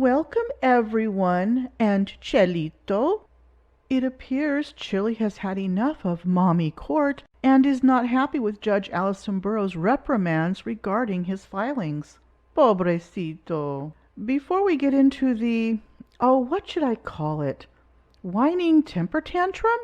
Welcome, everyone, and Chelito. It appears Chili has had enough of Mommy Court and is not happy with Judge Allison Burroughs' reprimands regarding his filings. Pobrecito. Before we get into what should I call it? Whining temper tantrum?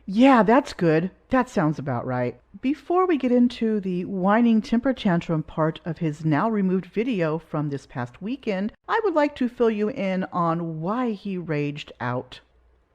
Yeah, that's good. That sounds about right. Before we get into the whining temper tantrum part of his now removed video from this past weekend, I would like to fill you in on why he raged out.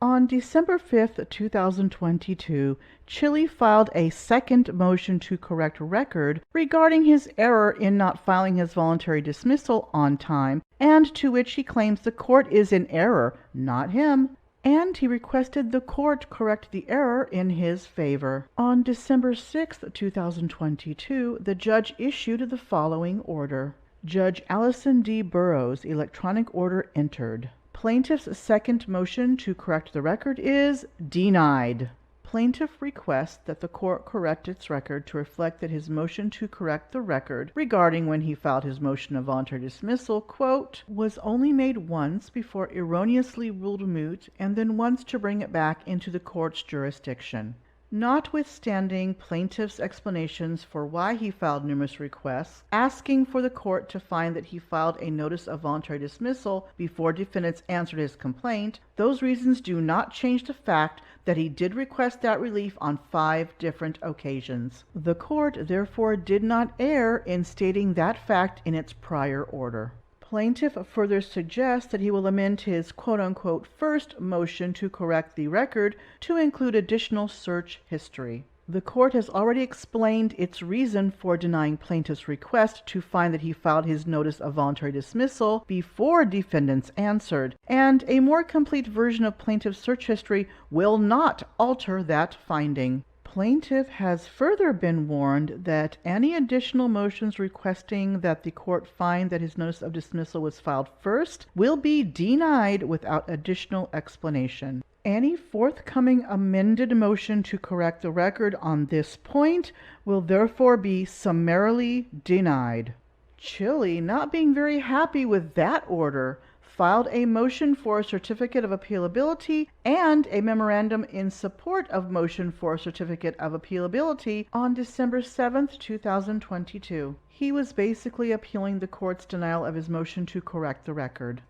On December 5th, 2022, Chili filed a second motion to correct record regarding his error in not filing his voluntary dismissal on time, and to which he claims the court is in error, not him. And he requested the court correct the error in his favor. On December 6, 2022, the judge issued the following order. Judge Allison D. Burroughs, electronic order entered. Plaintiff's second motion to correct the record is denied. Plaintiff requests that the court correct its record to reflect that his motion to correct the record regarding when he filed his motion of voluntary dismissal, quote, was only made once before erroneously ruled moot and then once to bring it back into the court's jurisdiction. Notwithstanding plaintiff's explanations for why he filed numerous requests, asking for the court to find that he filed a notice of voluntary dismissal before defendants answered his complaint, those reasons do not change the fact that he did request that relief on 5 different occasions. The court therefore did not err in stating that fact in its prior order. Plaintiff further suggests that he will amend his quote-unquote first motion to correct the record to include additional search history. The court has already explained its reason for denying plaintiff's request to find that he filed his notice of voluntary dismissal before defendants answered, and a more complete version of plaintiff's search history will not alter that finding. Plaintiff has further been warned that any additional motions requesting that the court find that his notice of dismissal was filed first will be denied without additional explanation. Any forthcoming amended motion to correct the record on this point will therefore be summarily denied. Chili, not being very happy with that order, filed a motion for a certificate of appealability and a memorandum in support of motion for a certificate of appealability on December 7, 2022. He was basically appealing the court's denial of his motion to correct the record.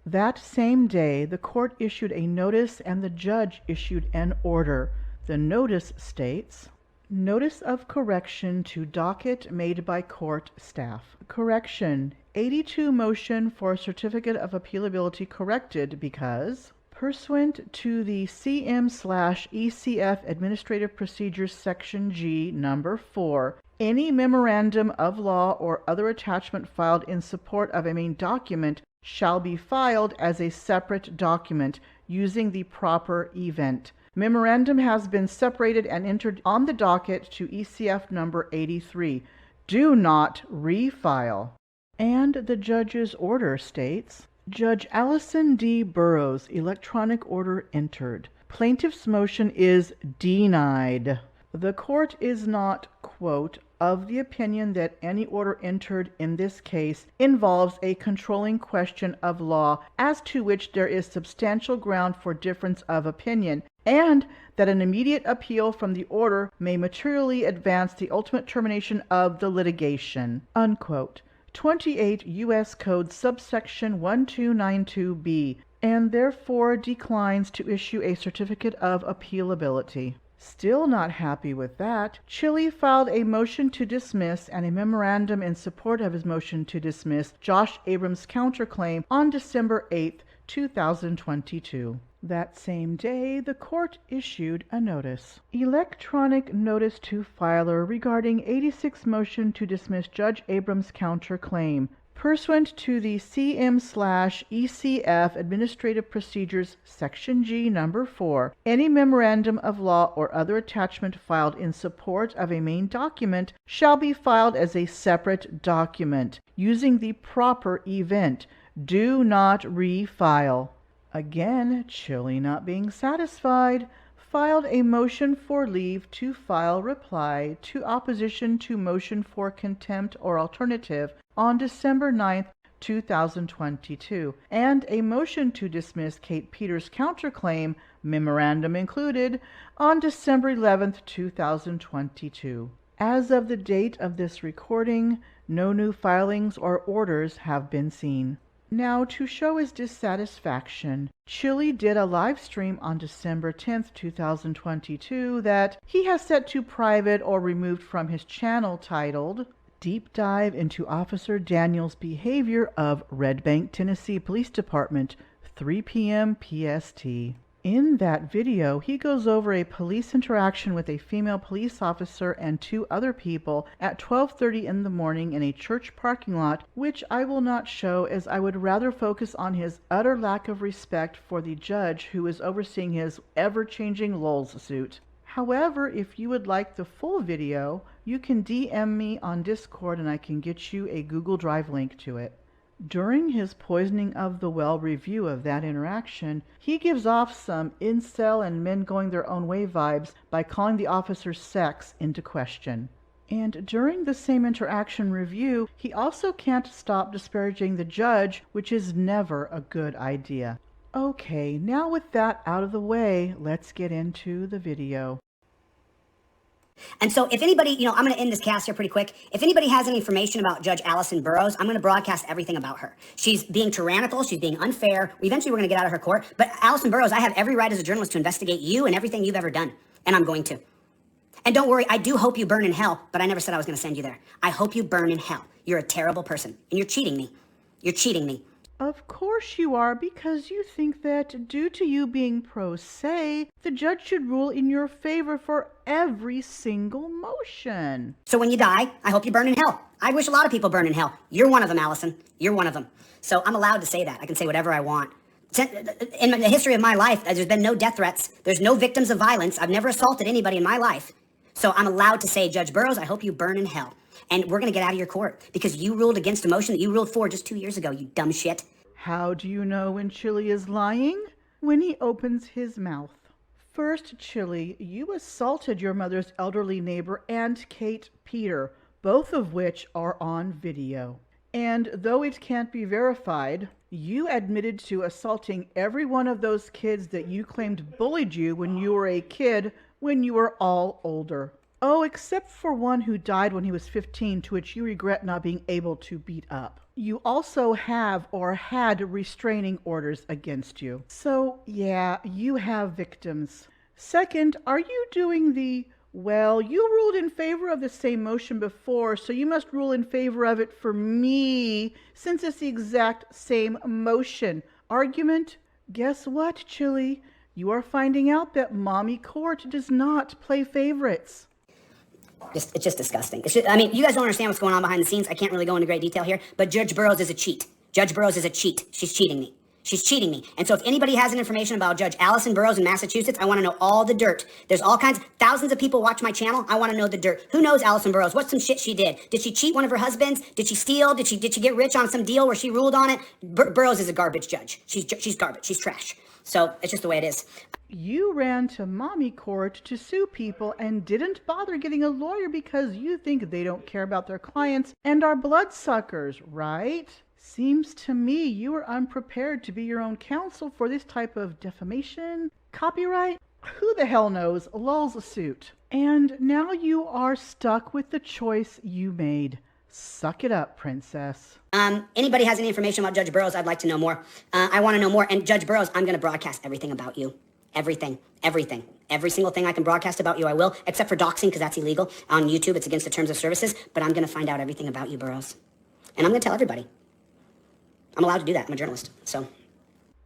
That same day, the court issued a notice and the judge issued an order. The notice states, Notice of correction to docket made by court staff. Correction. 82 motion for a certificate of appealability corrected because, pursuant to the CM/ECF Administrative Procedures Section G, Number 4, any memorandum of law or other attachment filed in support of a main document shall be filed as a separate document using the proper event. Memorandum has been separated and entered on the docket to ECF number 83. Do not refile. And the judge's order states, Judge Allison D. Burroughs, electronic order entered. Plaintiff's motion is denied. The court is not, quote, of the opinion that any order entered in this case involves a controlling question of law as to which there is substantial ground for difference of opinion, and that an immediate appeal from the order may materially advance the ultimate termination of the litigation, unquote. 28 U.S. Code subsection 1292b, and therefore declines to issue a certificate of appealability. Still not happy with that, Chili filed a motion to dismiss and a memorandum in support of his motion to dismiss Josh Abrams' counterclaim on December 8, 2022. That same day, the court issued a notice. Electronic notice to filer regarding 86 motion to dismiss Judge Abrams' counterclaim. Pursuant to the CM/ECF Administrative Procedures Section G, Number 4, any memorandum of law or other attachment filed in support of a main document shall be filed as a separate document, using the proper event. Do not refile. Again, Chili, not being satisfied, filed a motion for leave to file reply to opposition to motion for contempt or alternative on December 9, 2022, and a motion to dismiss Kate Peters' counterclaim, memorandum included, on December 11, 2022. As of the date of this recording, no new filings or orders have been seen. Now, to show his dissatisfaction, Chili did a live stream on December 10, 2022 that he has set to private or removed from his channel, titled Deep Dive into Officer Daniel's Behavior of Red Bank, Tennessee Police Department, 3 p.m. PST. In that video, he goes over a police interaction with a female police officer and 2 other people at 12:30 in the morning in a church parking lot, which I will not show as I would rather focus on his utter lack of respect for the judge who is overseeing his ever-changing LOLZsuit. However, if you would like the full video, you can DM me on Discord and I can get you a Google Drive link to it. During his Poisoning of the Well review of that interaction, he gives off some incel and men going their own way vibes by calling the officer's sex into question. And during the same interaction review, he also can't stop disparaging the judge, which is never a good idea. Okay, now with that out of the way, let's get into the video. And so if anybody, I'm going to end this cast here pretty quick. If anybody has any information about Judge Allison Burroughs, I'm going to broadcast everything about her. She's being tyrannical. She's being unfair. Eventually, we're going to get out of her court. But Allison Burroughs, I have every right as a journalist to investigate you and everything you've ever done. And I'm going to. And don't worry, I do hope you burn in hell, but I never said I was going to send you there. I hope you burn in hell. You're a terrible person. And you're cheating me. You're cheating me. Of course you are, because you think that due to you being pro se, the judge should rule in your favor for every single motion. So when you die, I hope you burn in hell. I wish a lot of people burn in hell. You're one of them, Allison. You're one of them. So I'm allowed to say that. I can say whatever I want. In the history of my life, there's been no death threats. There's no victims of violence. I've never assaulted anybody in my life. So I'm allowed to say, Judge Burroughs, I hope you burn in hell. And we're going to get out of your court because you ruled against a motion that you ruled for just 2 years ago, you dumb shit. How do you know when Chili is lying? When he opens his mouth. First, Chili, you assaulted your mother's elderly neighbor and Kate Peter, both of which are on video. And though it can't be verified, you admitted to assaulting every one of those kids that you claimed bullied you when you were a kid, when you were all older. Oh, except for one who died when he was 15, to which you regret not being able to beat up. You also have or had restraining orders against you. So, yeah, you have victims. Second, are you doing the, well, you ruled in favor of the same motion before, so you must rule in favor of it for me, since it's the exact same motion argument? Guess what, Chili? You are finding out that Mommy Court does not play favorites. It's just disgusting. You guys don't understand what's going on behind the scenes. I can't really go into great detail here, but Judge Burroughs is a cheat. Judge Burroughs is a cheat. She's cheating me. She's cheating me. And so if anybody has any information about Judge Allison Burroughs in Massachusetts, I want to know all the dirt. There's all kinds, thousands of people watch my channel. I want to know the dirt. Who knows Allison Burroughs? What's some shit she did? Did she cheat one of her husbands? Did she steal? Did she get rich on some deal where she ruled on it? Burroughs is a garbage judge. She's garbage. She's trash. So it's just the way it is. You ran to Mommy Court to sue people and didn't bother getting a lawyer because you think they don't care about their clients and are bloodsuckers, right? Seems to me you are unprepared to be your own counsel for this type of defamation, copyright, who the hell knows, LOLZsuit. And now you are stuck with the choice you made. Suck it up, princess. Anybody has any information about Judge Burroughs, I'd like to know more. I want to know more. And Judge Burroughs, I'm going to broadcast everything about you. Everything. Every single thing I can broadcast about you, I will, except for doxing, because that's illegal. On YouTube, it's against the terms of services. But I'm going to find out everything about you, Burroughs. And I'm going to tell everybody. I'm allowed to do that. I'm a journalist, so.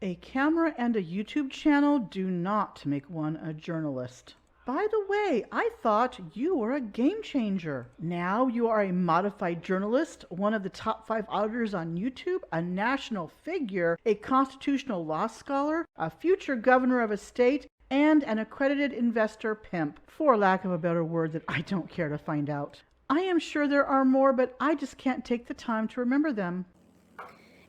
A camera and a YouTube channel do not make one a journalist. By the way, I thought you were a game changer. Now you are a modified journalist, one of the top 5 auditors on YouTube, a national figure, a constitutional law scholar, a future governor of a state, and an accredited investor pimp, for lack of a better word that I don't care to find out. I am sure there are more, but I just can't take the time to remember them.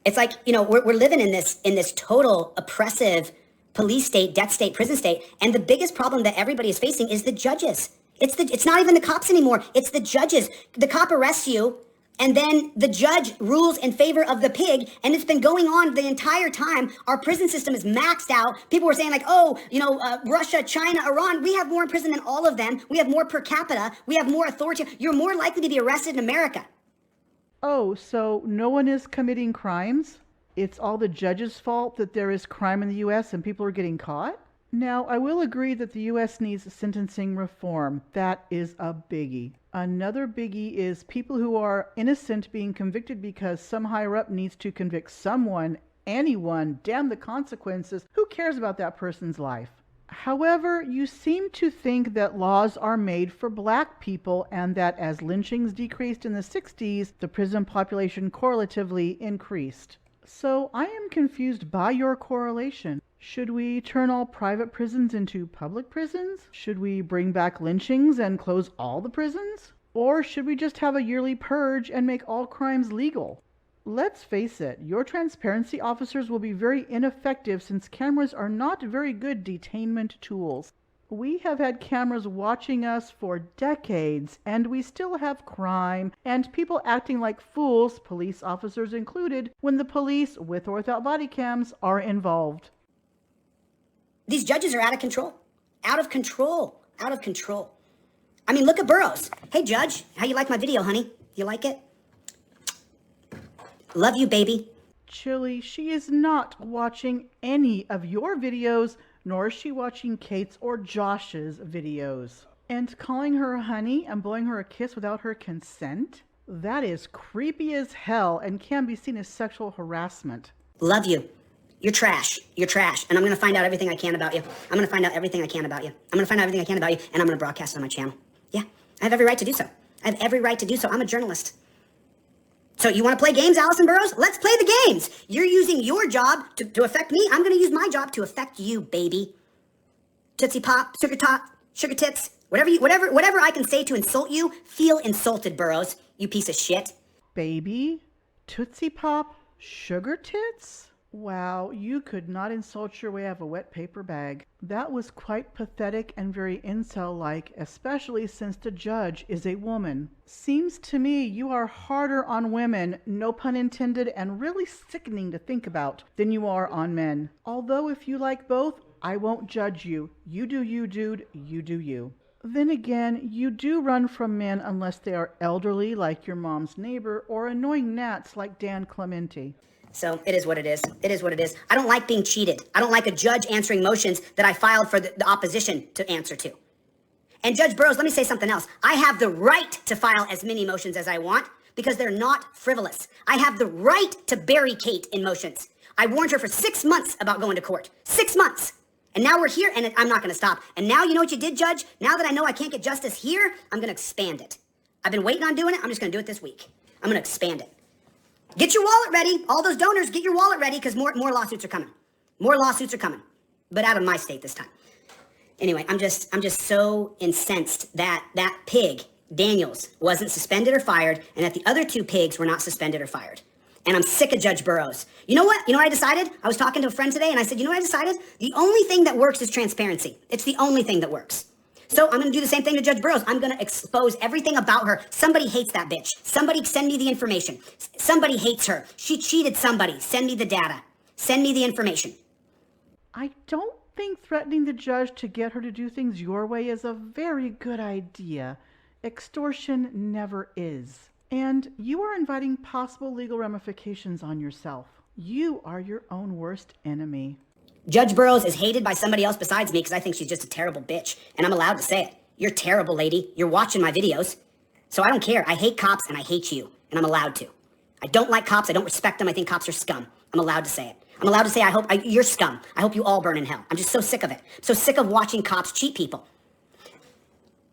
It's like, we're living in this total oppressive police state, death state, prison state, and the biggest problem that everybody is facing is the judges. It's not even the cops anymore. It's the judges. The cop arrests you, And then the judge rules in favor of the pig, and it's been going on the entire time. Our prison system is maxed out. People were saying like, oh, Russia, China, Iran, we have more in prison than all of them. We have more per capita. We have more authority. You're more likely to be arrested in America. Oh, so no one is committing crimes? It's all the judge's fault that there is crime in the U.S. and people are getting caught? Now, I will agree that the U.S. needs sentencing reform. That is a biggie. Another biggie is people who are innocent being convicted because some higher up needs to convict someone, anyone, damn the consequences. Who cares about that person's life? However, you seem to think that laws are made for black people and that as lynchings decreased in the 60s, the prison population correlatively increased. So I am confused by your correlation. Should we turn all private prisons into public prisons? Should we bring back lynchings and close all the prisons? Or should we just have a yearly purge and make all crimes legal? Let's face it, your transparency officers will be very ineffective since cameras are not very good detainment tools. We have had cameras watching us for decades, and we still have crime and people acting like fools, police officers included, when the police, with or without body cams, are involved. These judges are out of control. Out of control. Out of control. I mean, look at Burroughs. Hey, Judge, how you like my video, honey? You like it? Love you, baby. Chili, she is not watching any of your videos, nor is she watching Kate's or Josh's videos. And calling her honey and blowing her a kiss without her consent? That is creepy as hell and can be seen as sexual harassment. Love you. You're trash. You're trash. And I'm going to find out everything I can about you. I'm going to find out everything I can about you. I'm going to find out everything I can about you, and I'm going to broadcast it on my channel. Yeah, I have every right to do so. I have every right to do so. I'm a journalist. So you want to play games, Allison Burroughs? Let's play the games. You're using your job to affect me. I'm going to use my job to affect you, baby. Tootsie Pop, Sugar Top, Sugar Tits, whatever I can say to insult you, feel insulted, Burroughs, you piece of shit. Baby? Tootsie Pop? Sugar Tits? Wow, you could not insult your way out of a wet paper bag. That was quite pathetic and very incel-like, especially since the judge is a woman. Seems to me you are harder on women, no pun intended, and really sickening to think about, than you are on men. Although if you like both, I won't judge you. You do you, dude. You do you. Then again, you do run from men unless they are elderly like your mom's neighbor or annoying gnats like Dan Clemente. So it is what it is. It is what it is. I don't like being cheated. I don't like a judge answering motions that I filed for the opposition to answer to. And Judge Burroughs, let me say something else. I have the right to file as many motions as I want because they're not frivolous. I have the right to bury Kate in motions. I warned her for 6 months about going to court. 6 months. And now we're here, and I'm not going to stop. And now you know what you did, Judge? Now that I know I can't get justice here, I'm going to expand it. I've been waiting on doing it. I'm just going to do it this week. I'm going to expand it. Get your wallet ready. All those donors, get your wallet ready because more lawsuits are coming. More lawsuits are coming. But out of my state this time. Anyway, I'm just so incensed that pig, Daniels, wasn't suspended or fired, and that the other 2 pigs were not suspended or fired. And I'm sick of Judge Burroughs. You know what? You know what I decided? I was talking to a friend today, and I said, you know what I decided? The only thing that works is transparency. It's the only thing that works. So I'm going to do the same thing to Judge Burroughs. I'm going to expose everything about her. Somebody hates that bitch. Somebody send me the information. Somebody hates her. She cheated somebody. Send me the data. Send me the information. I don't think threatening the judge to get her to do things your way is a very good idea. Extortion never is. And you are inviting possible legal ramifications on yourself. You are your own worst enemy. Judge Burroughs is hated by somebody else besides me because I think she's just a terrible bitch. And I'm allowed to say it. You're terrible, lady. You're watching my videos. So I don't care. I hate cops and I hate you. And I'm allowed to. I don't like cops. I don't respect them. I think cops are scum. I'm allowed to say it. I'm allowed to say you're scum. I hope you all burn in hell. I'm just so sick of it. So sick of watching cops cheat people.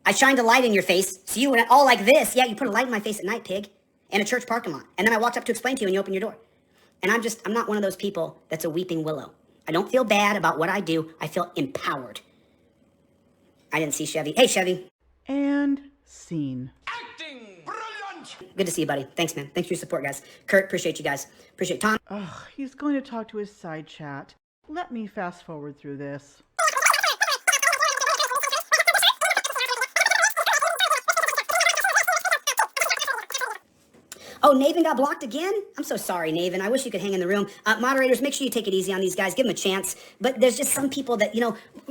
I shined a light in your face. So you went all like this. Yeah, you put a light in my face at night, pig. In a church parking lot. And then I walked up to explain to you and you opened your door. And I'm not one of those people that's a weeping willow. I don't feel bad about what I do. I feel empowered. I didn't see Chevy. Hey, Chevy. And scene. Acting brilliant. Good to see you, buddy. Thanks, man. Thanks for your support, guys. Kurt, appreciate you guys. Appreciate Tom. Ugh, he's going to talk to his side chat. Let me fast forward through this. Oh, Naven got blocked again? I'm so sorry, Naven. I wish you could hang in the room. Moderators, make sure you take it easy on these guys. Give them a chance. But there's just some people that,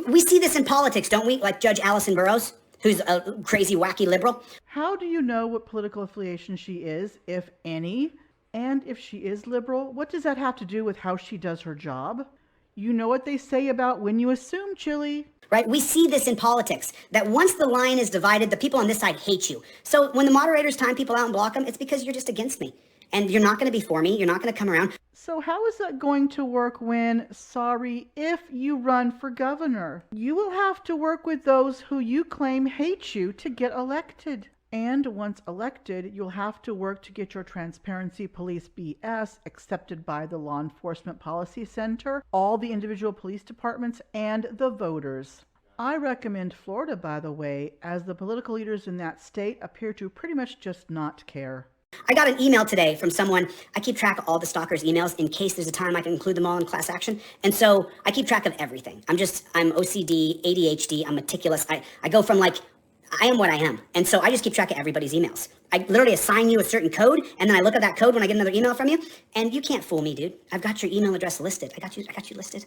we see this in politics, don't we? Like Judge Allison Burroughs, who's a crazy, wacky liberal. How do you know what political affiliation she is, if any? And if she is liberal, what does that have to do with how she does her job? You know what they say about when you assume, Chili. Right? We see this in politics, that once the line is divided, the people on this side hate you. So when the moderators time people out and block them, it's because you're just against me. And you're not going to be for me. You're not going to come around. So how is that going to work when, if you run for governor? You will have to work with those who you claim hate you to get elected. And once elected, you'll have to work to get your transparency police BS accepted by the Law Enforcement Policy Center, all the individual police departments, and the voters. I recommend Florida, by the way, as the political leaders in that state appear to pretty much just not care. I got an email today from someone. I keep track of all the stalkers' emails in case there's a time I can include them all in class action. And so I keep track of everything. I'm OCD, ADHD, I'm meticulous. I go from I am what I am. And so I just keep track of everybody's emails. I literally assign you a certain code, and then I look at that code when I get another email from you, and you can't fool me, dude. I've got your email address listed. I got you listed.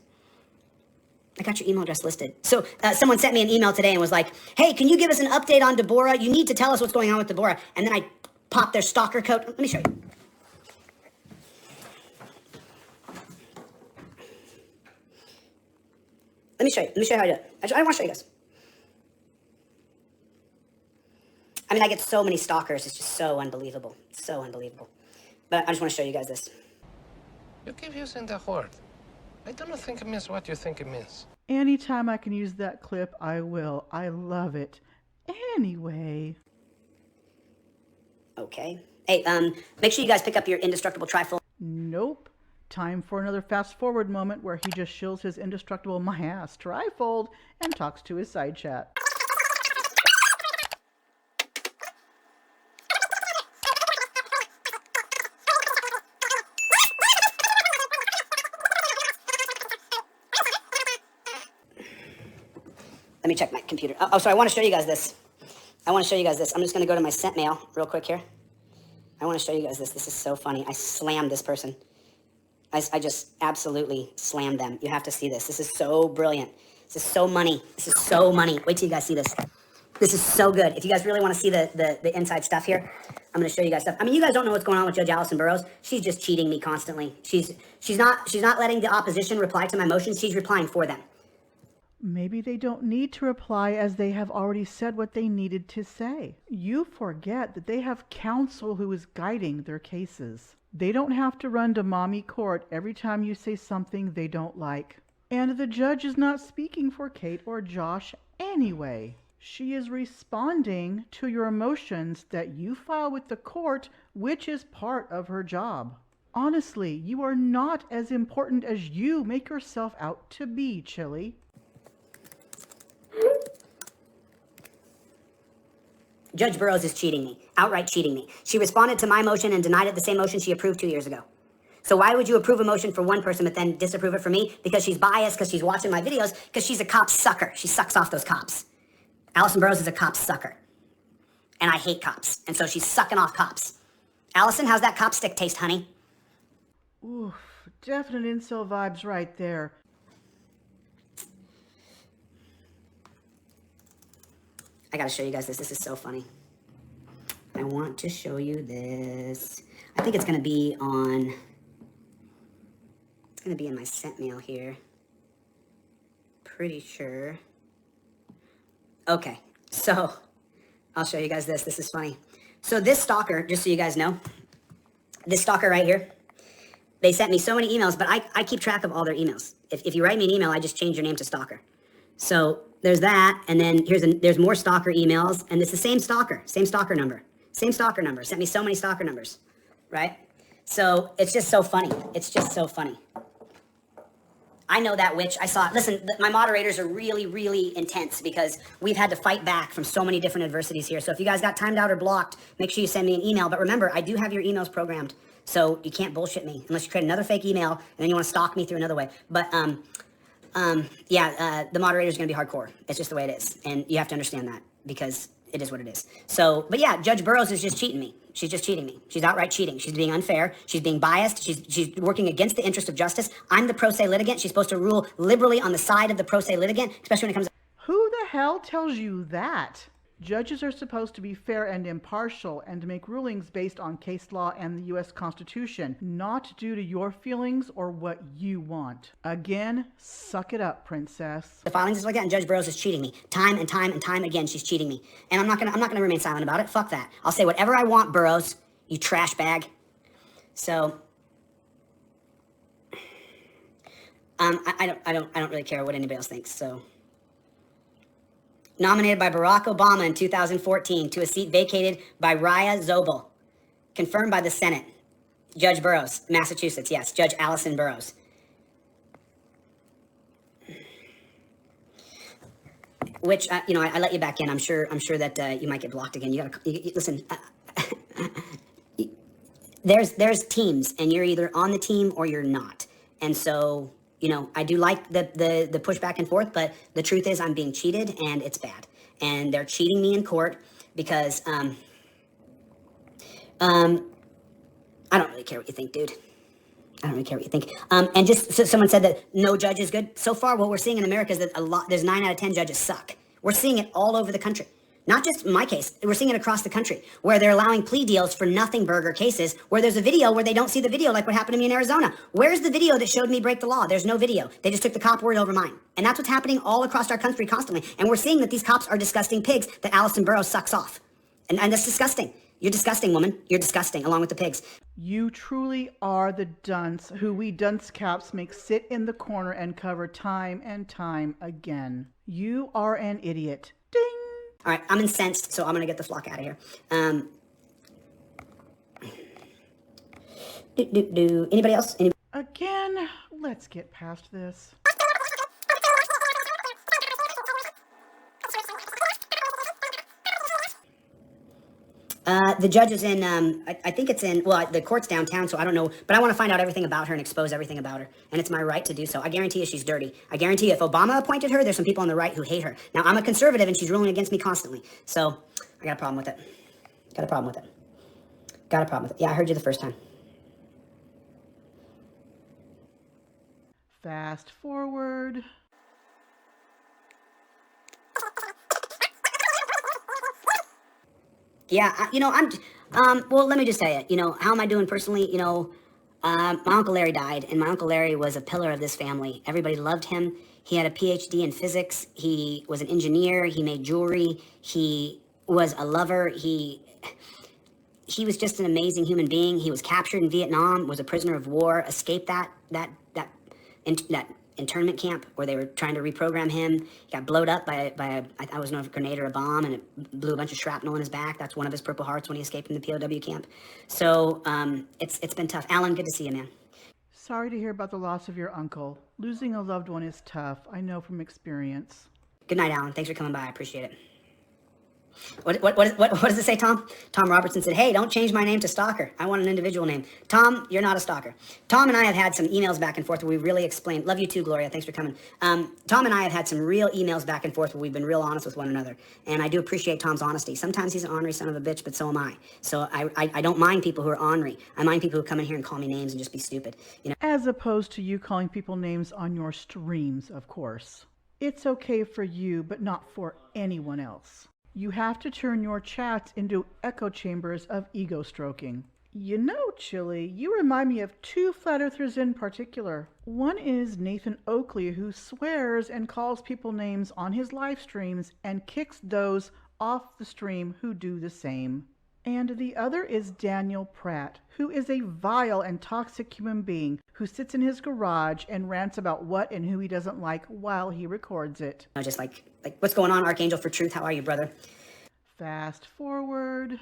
I got your email address listed. So someone sent me an email today and was like, hey, can you give us an update on Deborah? You need to tell us what's going on with Deborah. And then I popped their stalker code. Let me show you. Let me show you how I do it. I want to show you guys. I mean, I get so many stalkers. It's just so unbelievable. So unbelievable. But I just want to show you guys this. You keep using the word. I don't think it means what you think it means. Anytime I can use that clip, I will. I love it. Anyway. Okay. Hey, make sure you guys pick up your indestructible trifold. Nope. Time for another fast forward moment where he just shills his indestructible my ass trifold and talks to his side chat. Let me check my computer. So I want to show you guys this. I'm just going to go to my sent mail real quick here. I want to show you guys this. This is so funny. I slammed this person. I just absolutely slammed them. You have to see this. This is so brilliant. This is so money. This is so money. Wait till you guys see this. This is so good. If you guys really want to see the inside stuff here, I'm going to show you guys stuff. I mean, you guys don't know what's going on with Judge Allison Burroughs. She's just cheating me constantly. She's not letting the opposition reply to my motions. She's replying for them. Maybe they don't need to reply as they have already said what they needed to say. You forget that they have counsel who is guiding their cases. They don't have to run to mommy court every time you say something they don't like. And the judge is not speaking for Kate or Josh anyway. She is responding to your emotions that you file with the court, which is part of her job. Honestly, you are not as important as you make yourself out to be, Chili. Judge Burroughs is cheating me, outright cheating me. She responded to my motion and denied it the same motion she approved 2 years ago. So why would you approve a motion for one person but then disapprove it for me? Because she's biased, because she's watching my videos, because she's a cop sucker. She sucks off those cops. Allison Burroughs is a cop sucker. And I hate cops. And so she's sucking off cops. Allison, how's that cop stick taste, honey? Oof, definite incel vibes right there. I gotta show you guys this. This is so funny. I want to show you this. I think it's gonna be on... It's gonna be in my sent mail here. Pretty sure. Okay, so I'll show you guys this. This is funny. So this stalker, just so you guys know, this stalker right here, they sent me so many emails, but I keep track of all their emails. If you write me an email, I just change your name to stalker. So there's that, and then there's more stalker emails, and it's the same stalker number. Sent me so many stalker numbers, right? So it's just so funny. It's just so funny. I know that witch. I saw it. Listen, my moderators are really, really intense because we've had to fight back from so many different adversities here. So if you guys got timed out or blocked, make sure you send me an email. But remember, I do have your emails programmed, so you can't bullshit me unless you create another fake email and then you want to stalk me through another way. But the moderator is going to be hardcore. It's just the way it is, and you have to understand that because it is what it is. So, but yeah, Judge Burroughs is just cheating me. She's just cheating me. She's outright cheating. She's being unfair. She's being biased. She's working against the interest of justice. I'm the pro se litigant. She's supposed to rule liberally on the side of the pro se litigant, especially when it comes. Who the hell tells you that? Judges are supposed to be fair and impartial and make rulings based on case law and the U.S. Constitution, not due to your feelings or what you want. Again, suck it up, princess. The filings is like that, and Judge Burroughs is cheating me. Time and time and time again, she's cheating me. And I'm not gonna remain silent about it. Fuck that. I'll say whatever I want, Burroughs, you trash bag. So I don't really care what anybody else thinks, so. Nominated by Barack Obama in 2014 to a seat vacated by Raya Zobel. Confirmed by the Senate. Judge Burroughs, Massachusetts, yes. Judge Allison Burroughs. Which, I let you back in. I'm sure that you might get blocked again. Listen, there's teams, and you're either on the team or you're not. And so, I do like the push back and forth, but the truth is I'm being cheated, and it's bad. And they're cheating me in court because, I don't really care what you think, dude. I don't really care what you think. And just so someone said that no judge is good. So far, what we're seeing in America is that there's 9 out of 10 judges suck. We're seeing it all over the country. Not just in my case, we're seeing it across the country, where they're allowing plea deals for nothing burger cases, where there's a video where they don't see the video, like what happened to me in Arizona. Where's the video that showed me break the law? There's no video. They just took the cop word over mine. And that's what's happening all across our country constantly. And we're seeing that these cops are disgusting pigs that Allison Burroughs sucks off. And that's disgusting. You're disgusting, woman. You're disgusting, along with the pigs. You truly are the dunce who we dunce caps make sit in the corner and cover time and time again. You are an idiot. Ding! All right, I'm incensed, so I'm going to get the flock out of here. Anybody else? Again, let's get past this. The judge is in, I think it's in, well, the court's downtown, so I don't know, but I want to find out everything about her and expose everything about her, and it's my right to do so. I guarantee you she's dirty. I guarantee you if Obama appointed her, there's some people on the right who hate her. Now, I'm a conservative, and she's ruling against me constantly, so I got a problem with it. Got a problem with it. Got a problem with it. Yeah, I heard you the first time. Fast forward. Yeah, well, let me just tell you, how am I doing personally? My Uncle Larry died, and my Uncle Larry was a pillar of this family. Everybody loved him. He had a PhD in physics. He was an engineer. He made jewelry. He was a lover. He was just an amazing human being. He was captured in Vietnam, was a prisoner of war, escaped that internment camp where they were trying to reprogram him. He got blowed up by I was not a grenade or a bomb, and it blew a bunch of shrapnel in his back. That's one of his Purple Hearts when he escaped from the POW camp. So it's been tough. Alan, good to see you, man. Sorry to hear about the loss of your uncle. Losing a loved one is tough. I know from experience. Good night, Alan. Thanks for coming by. I appreciate it. What does it say, Tom? Tom Robertson said, hey, don't change my name to Stalker. I want an individual name. Tom, you're not a stalker. Tom and I have had some emails back and forth where we really explained. Love you too, Gloria. Thanks for coming. Tom and I have had some real emails back and forth where we've been real honest with one another. And I do appreciate Tom's honesty. Sometimes he's an ornery son of a bitch, but so am I. So I don't mind people who are ornery. I mind people who come in here and call me names and just be stupid. As opposed to you calling people names on your streams, of course. It's okay for you, but not for anyone else. You have to turn your chats into echo chambers of ego stroking. Chili, you remind me of 2 flat earthers in particular. One is Nathan Oakley, who swears and calls people names on his live streams and kicks those off the stream who do the same. And the other is Daniel Pratt, who is a vile and toxic human being who sits in his garage and rants about what and who he doesn't like while he records it. Just like what's going on, Archangel for Truth? How are you, brother? Fast forward.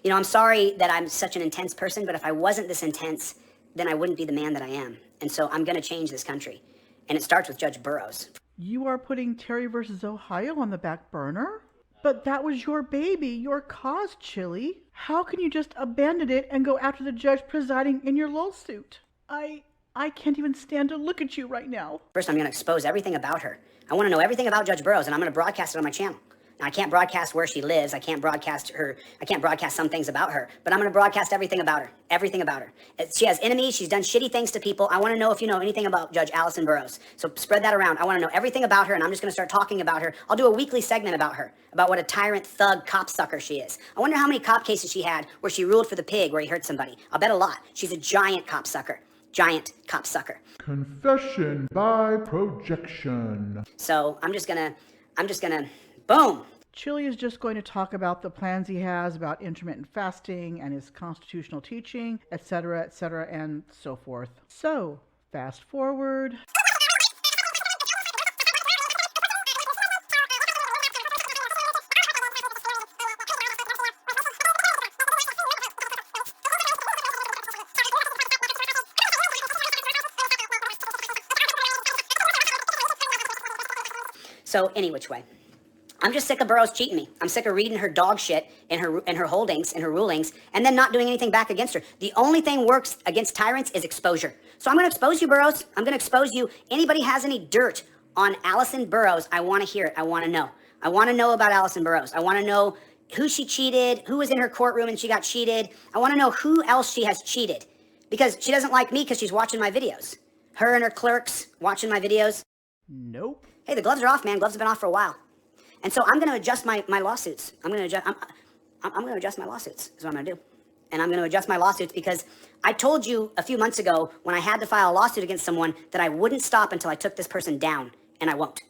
You know, I'm sorry that I'm such an intense person, but if I wasn't this intense, then I wouldn't be the man that I am. And so I'm going to change this country. And it starts with Judge Burroughs. You are putting Terry versus Ohio on the back burner? But that was your baby, your cause, Chili. How can you just abandon it and go after the judge presiding in your LOLZsuit? I can't even stand to look at you right now. First, I'm going to expose everything about her. I want to know everything about Judge Burroughs, and I'm going to broadcast it on my channel. Now, I can't broadcast where she lives. I can't broadcast some things about her, but I'm going to broadcast everything about her. Everything about her. She has enemies. She's done shitty things to people. I want to know if you know anything about Judge Allison Burroughs. So spread that around. I want to know everything about her, and I'm just going to start talking about her. I'll do a weekly segment about her, about what a tyrant, thug, cop sucker she is. I wonder how many cop cases she had where she ruled for the pig, where he hurt somebody. I'll bet a lot. She's a giant cop sucker. Giant cop sucker. Confession by projection. So I'm just gonna, boom. Chili is just going to talk about the plans he has about intermittent fasting and his constitutional teaching, etc., and so forth. So, fast forward. So any which way. I'm just sick of Burroughs cheating me. I'm sick of reading her dog shit in her holdings, in her rulings, and then not doing anything back against her. The only thing works against tyrants is exposure. So I'm going to expose you, Burroughs. I'm going to expose you. Anybody has any dirt on Allison Burroughs, I want to hear it. I want to know. I want to know about Allison Burroughs. I want to know who she cheated, who was in her courtroom and she got cheated. I want to know who else she has cheated. Because she doesn't like me because she's watching my videos. Her and her clerks watching my videos. Nope. Hey, the gloves are off, man. Gloves have been off for a while. And so I'm going to adjust my lawsuits. I'm going to adjust my lawsuits is what I'm going to do. And I'm going to adjust my lawsuits because I told you a few months ago when I had to file a lawsuit against someone that I wouldn't stop until I took this person down. And I won't.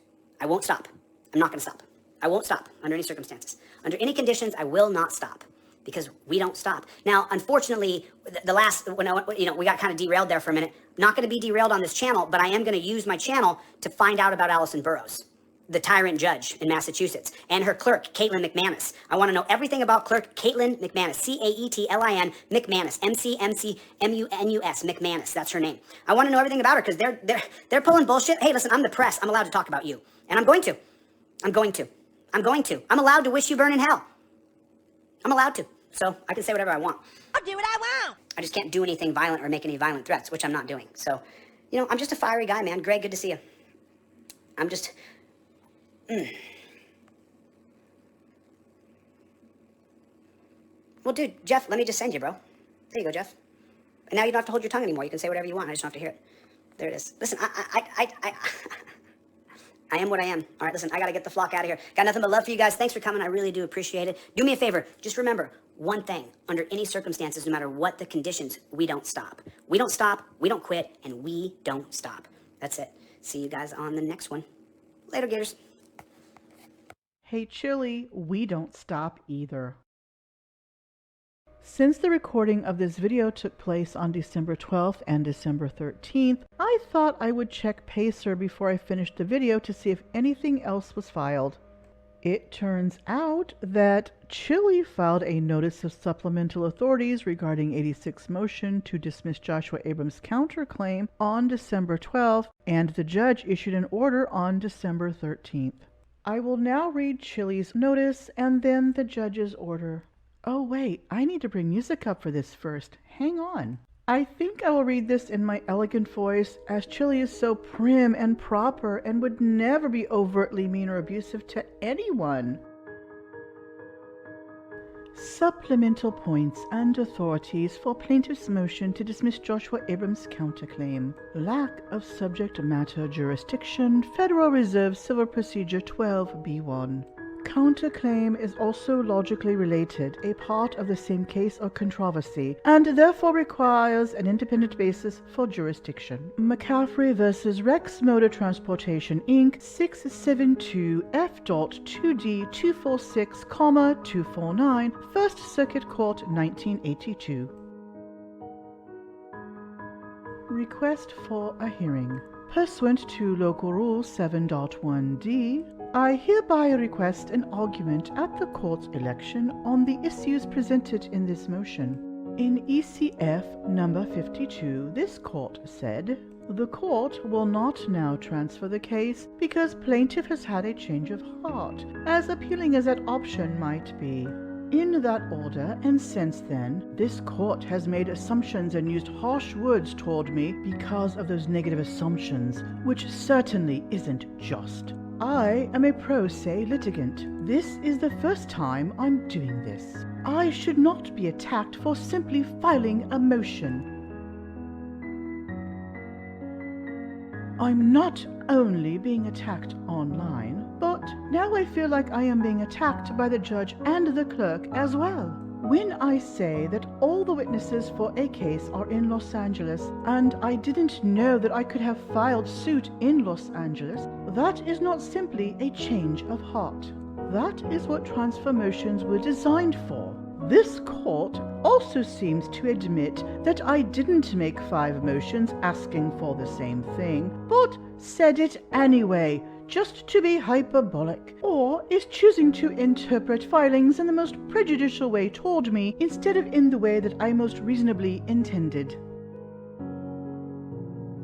I won't stop. I'm not going to stop. I won't stop under any circumstances. Under any conditions, I will not stop because we don't stop. Now, unfortunately, we got kind of derailed there for a minute. Not going to be derailed on this channel, but I am going to use my channel to find out about Allison Burroughs, the tyrant judge in Massachusetts, and her clerk, Caitlin McManus. I want to know everything about clerk Caitlin McManus, C-A-E-T-L-I-N, McManus, M-C-M-C-M-U-N-U-S, McManus, that's her name. I want to know everything about her because they're pulling bullshit. Hey, listen, I'm the press. I'm allowed to talk about you, and I'm going to. I'm allowed to wish you burn in hell. I'm allowed to, so I can say whatever I want. I'll do what I want. I just can't do anything violent or make any violent threats, which I'm not doing. So, I'm just a fiery guy, man. Greg, good to see you. I'm just... Well, dude, Jeff, let me just send you, bro. There you go, Jeff. And now you don't have to hold your tongue anymore. You can say whatever you want. I just don't have to hear it. There it is. Listen, I am what I am. All right, listen, I got to get the flock out of here. Got nothing but love for you guys. Thanks for coming. I really do appreciate it. Do me a favor. Just remember one thing. Under any circumstances, no matter what the conditions, we don't stop. We don't stop, we don't quit, and we don't stop. That's it. See you guys on the next one. Later, Gators. Hey, Chili, we don't stop either. Since the recording of this video took place on December 12th and December 13th, I thought I would check Pacer before I finished the video to see if anything else was filed. It turns out that Chili filed a notice of supplemental authorities regarding 86 motion to dismiss Joshua Abrams' counterclaim on December 12th, and the judge issued an order on December 13th. I will now read Chili's notice and then the judge's order. Oh wait, I need to bring music up for this first. Hang on. I think I will read this in my elegant voice, as Chili is so prim and proper and would never be overtly mean or abusive to anyone. Supplemental points and authorities for plaintiff's motion to dismiss Joshua Abrams' counterclaim. Lack of subject matter jurisdiction, Federal Reserve Civil Procedure 12b1. Counterclaim is also logically related, a part of the same case or controversy, and therefore requires an independent basis for jurisdiction. McCaffrey v. Rex Motor Transportation, Inc., 672 F.2D 246, 249, First Circuit Court, 1982. Request for a hearing. Pursuant to Local Rule 7.1d, I hereby request an argument at the court's election on the issues presented in this motion. In ECF number 52, this court said, "The court will not now transfer the case because plaintiff has had a change of heart, as appealing as that option might be." In that order, and since then, this court has made assumptions and used harsh words toward me because of those negative assumptions, which certainly isn't just. I am a pro se litigant. This is the first time I'm doing this. I should not be attacked for simply filing a motion. I'm not only being attacked online, but now I feel like I am being attacked by the judge and the clerk as well. When I say that all the witnesses for a case are in Los Angeles, and I didn't know that I could have filed suit in Los Angeles, that is not simply a change of heart. That is what transfer motions were designed for. This court also seems to admit that I didn't make 5 motions asking for the same thing, but said it anyway, just to be hyperbolic, or is choosing to interpret filings in the most prejudicial way toward me instead of in the way that I most reasonably intended.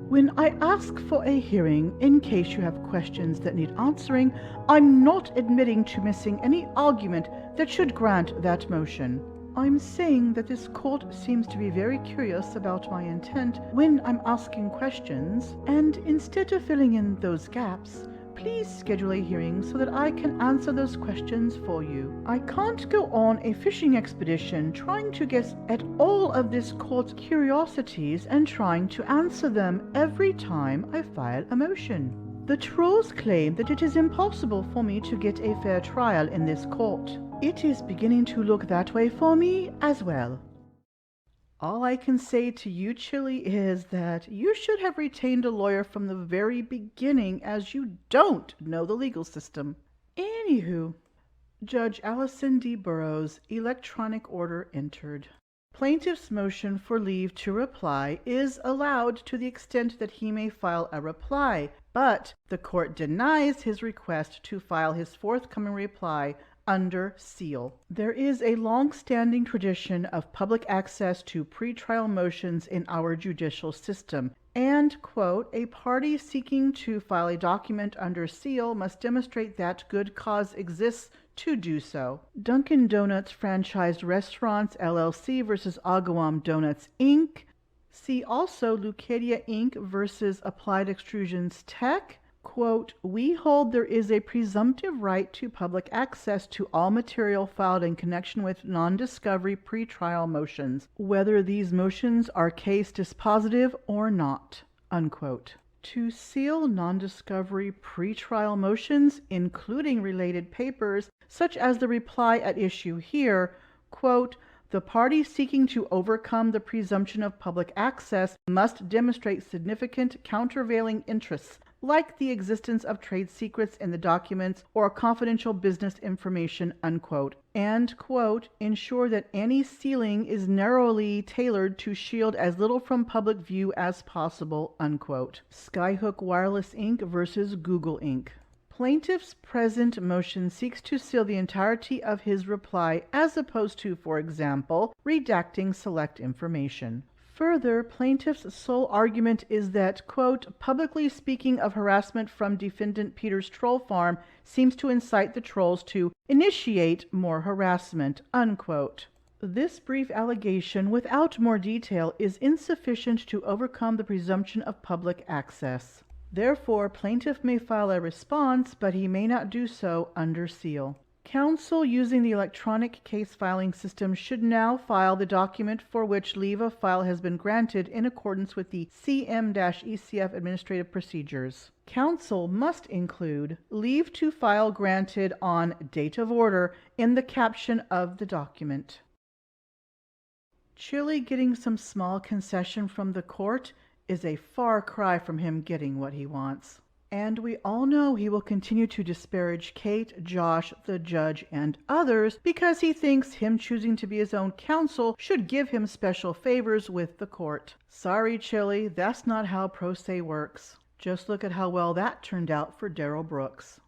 When I ask for a hearing in case you have questions that need answering, I'm not admitting to missing any argument that should grant that motion. I'm saying that this court seems to be very curious about my intent when I'm asking questions, and instead of filling in those gaps, please schedule a hearing so that I can answer those questions for you. I can't go on a fishing expedition trying to guess at all of this court's curiosities and trying to answer them every time I file a motion. The trolls claim that it is impossible for me to get a fair trial in this court. It is beginning to look that way for me as well. All I can say to you, Chili, is that you should have retained a lawyer from the very beginning, as you don't know the legal system. Anywho, Judge Allison D. Burroughs, electronic order entered. Plaintiff's motion for leave to reply is allowed to the extent that he may file a reply, but the court denies his request to file his forthcoming reply under seal. There is a long-standing tradition of public access to pretrial motions in our judicial system, and, quote, a party seeking to file a document under seal must demonstrate that good cause exists to do so. Dunkin' Donuts Franchised Restaurants, LLC versus Agawam Donuts, Inc. See also Lucadia, Inc. versus Applied Extrusions Tech. Quote, we hold there is a presumptive right to public access to all material filed in connection with non-discovery pretrial motions, whether these motions are case dispositive or not, unquote. To seal non-discovery pretrial motions, including related papers, such as the reply at issue here, quote, the party seeking to overcome the presumption of public access must demonstrate significant countervailing interests, like the existence of trade secrets in the documents or confidential business information, unquote, and, quote, ensure that any sealing is narrowly tailored to shield as little from public view as possible, unquote. Skyhook Wireless Inc. versus Google Inc. Plaintiff's present motion seeks to seal the entirety of his reply as opposed to, for example, redacting select information. Further, plaintiff's sole argument is that, quote, publicly speaking of harassment from defendant Peter's troll farm seems to incite the trolls to initiate more harassment, unquote. This brief allegation, without more detail, is insufficient to overcome the presumption of public access. Therefore, plaintiff may file a response, but he may not do so under seal. Counsel using the electronic case filing system should now file the document for which leave of file has been granted in accordance with the CM-ECF administrative procedures. Counsel must include leave to file granted on date of order in the caption of the document. Chili getting some small concession from the court is a far cry from him getting what he wants. And we all know he will continue to disparage Kate, Josh, the judge, and others because he thinks him choosing to be his own counsel should give him special favors with the court. Sorry, Chili, that's not how pro se works. Just look at how well that turned out for Darrell Brooks.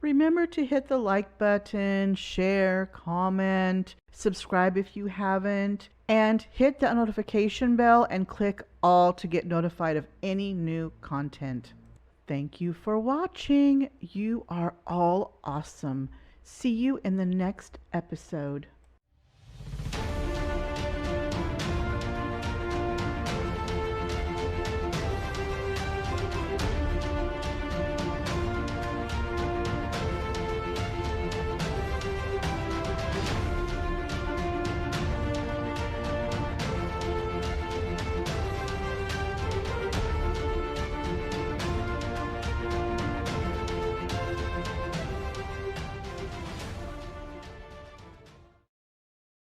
Remember to hit the like button, share, comment, subscribe if you haven't, and hit that notification bell and click all to get notified of any new content. Thank you for watching. You are all awesome. See you in the next episode.